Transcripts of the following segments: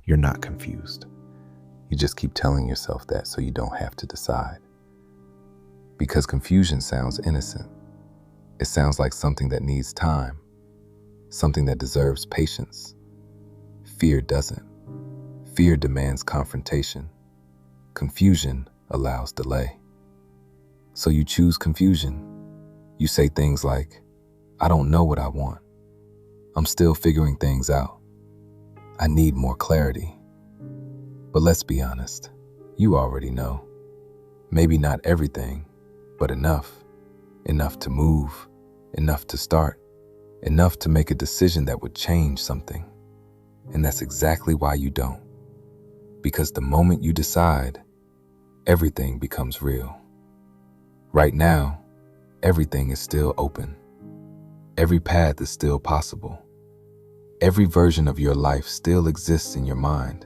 You're not confused. You just keep telling yourself that so you don't have to decide. Because confusion sounds innocent. It sounds like something that needs time, something that deserves patience. Fear doesn't. Fear demands confrontation. Confusion allows delay. So you choose confusion. You say things like, I don't know what I want. I'm still figuring things out. I need more clarity. But let's be honest, you already know. Maybe not everything, but enough. Enough to move, enough to start, enough to make a decision that would change something. And that's exactly why you don't. Because the moment you decide, everything becomes real. Right now, everything is still open. Every path is still possible. Every version of your life still exists in your mind.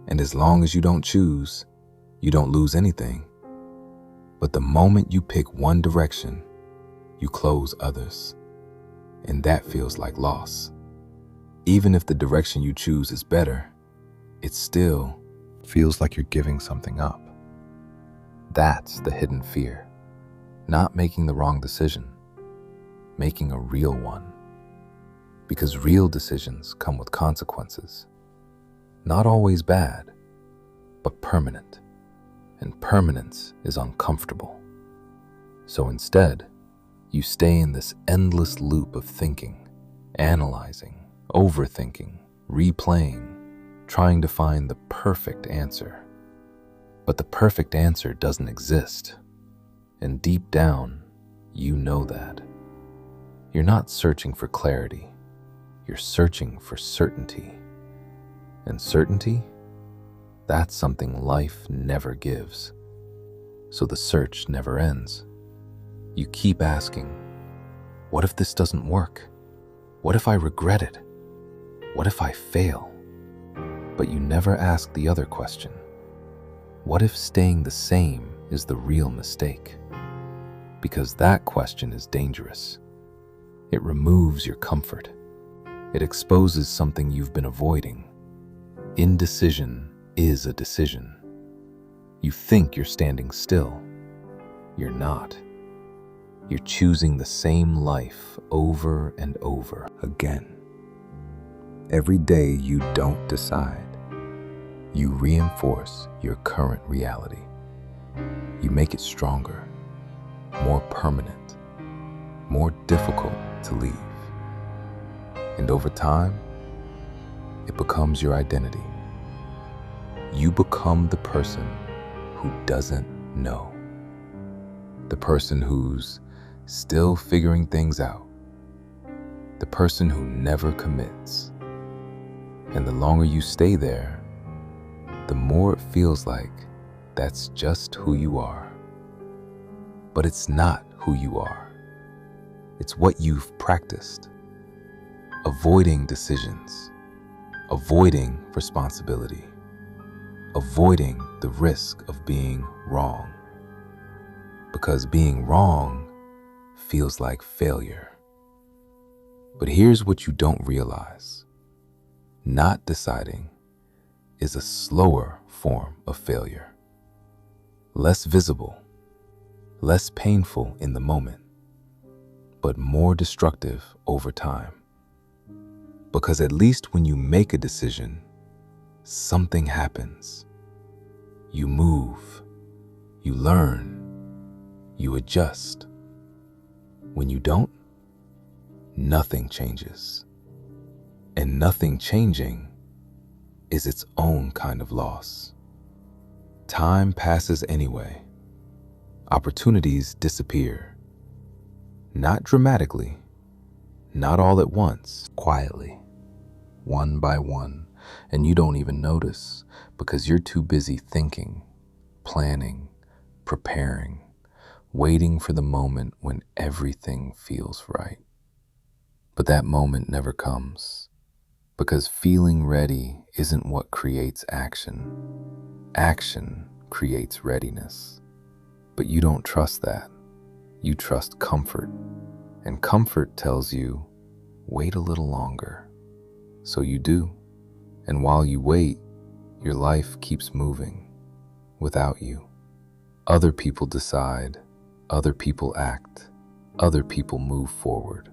And as long as you don't choose, you don't lose anything. But the moment you pick one direction, you close others. And that feels like loss. Even if the direction you choose is better, it still feels like you're giving something up. That's the hidden fear. Not making the wrong decision, making a real one. Because real decisions come with consequences. Not always bad, but permanent. And permanence is uncomfortable. So instead, you stay in this endless loop of thinking, analyzing, overthinking, replaying, trying to find the perfect answer. But the perfect answer doesn't exist. And deep down, you know that. You're not searching for clarity. You're searching for certainty. And certainty? That's something life never gives. So the search never ends. You keep asking, what if this doesn't work? What if I regret it? What if I fail? But you never ask the other question. What if staying the same is the real mistake? Because that question is dangerous. It removes your comfort. It exposes something you've been avoiding. Indecision is a decision. You think you're standing still. You're not. You're choosing the same life over and over again. Every day you don't decide, you reinforce your current reality. You make it stronger, more permanent, more difficult to leave. And over time, it becomes your identity. You become the person who doesn't know. The person who's still figuring things out. The person who never commits. And the longer you stay there, the more it feels like that's just who you are. But it's not who you are. It's what you've practiced. Avoiding decisions, avoiding responsibility, avoiding the risk of being wrong. Because being wrong feels like failure. But here's what you don't realize. Not deciding is a slower form of failure. Less visible, less painful in the moment, but more destructive over time. Because at least when you make a decision, something happens. You move, you learn, you adjust. When you don't, nothing changes. And nothing changing is its own kind of loss. Time passes anyway. Opportunities disappear. Not dramatically, not all at once, quietly, one by one, and you don't even notice because you're too busy thinking, planning, preparing, waiting for the moment when everything feels right. But that moment never comes because feeling ready isn't what creates action. Action creates readiness. But you don't trust that. You trust comfort. And comfort tells you, wait a little longer. So you do. And while you wait, your life keeps moving without you. Other people decide, other people act, other people move forward,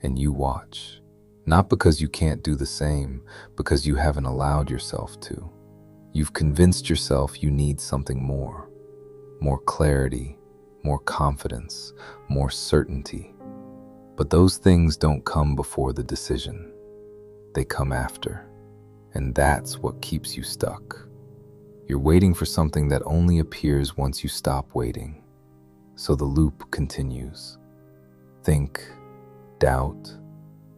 and you watch. Not because you can't do the same, because you haven't allowed yourself to. You've convinced yourself you need something more clarity, more confidence, more certainty. But those things don't come before the decision. They come after. And that's what keeps you stuck. You're waiting for something that only appears once you stop waiting. So the loop continues. Think, doubt,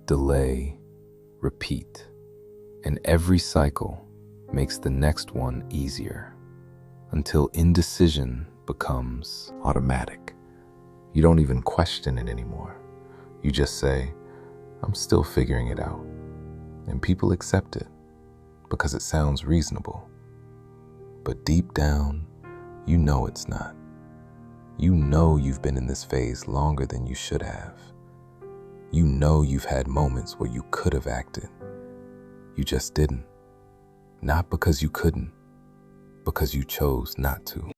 delay, repeat. And every cycle makes the next one easier, until indecision becomes automatic. You don't even question it anymore. You just say, I'm still figuring it out. And people accept it because it sounds reasonable. But deep down, you know it's not. You know you've been in this phase longer than you should have. You know you've had moments where you could have acted. You just didn't. Not because you couldn't, because you chose not to.